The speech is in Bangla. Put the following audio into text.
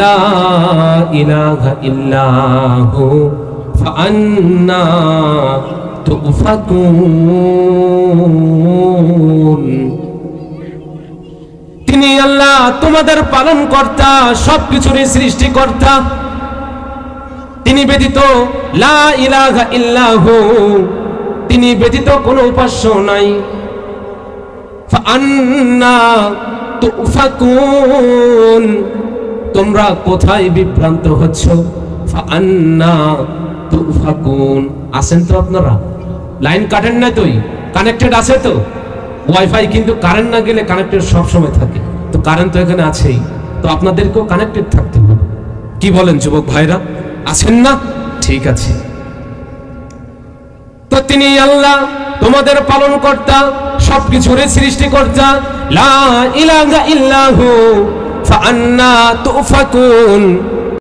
লা ইলাহা ইল্লাহু ফাআন্না তুফাকুন। তিনি আল্লাহ তোমাদের পালন কর্তা, সবকিছুরই সৃষ্টিকর্তা। তিনি ব্যতীত লা ইলাহা ইল্লাহু, তিনি ব্যতীত কোনো উপাস্য নাই। ফাআন্না তুফাকুন, তোমরা কোথায় বিভ্রান্ত হচ্ছ? ফাআন্না তুফাকুন। আছেন তো আপনারা? লাইন কাটেন না তো? কানেক্টেড আছে তো? ওয়াইফাই কিন্তু কারেন্ট না গেলে কানেক্টেড সব সময় থাকে, তো কারেন্ট তো এখানে আছেই, তো আপনাদেরকেও কানেক্টেড থাকতে হবে। কি বলেন যুবক ভাইরা, আছেন না? ঠিক আছে। তো তিনি আল্লাহ তোমাদের পালন কর্তা, সবকিছুর সৃষ্টিকর্তা। লা ইলাহা ইল্লাহু ফাআন্না তুফাকুন।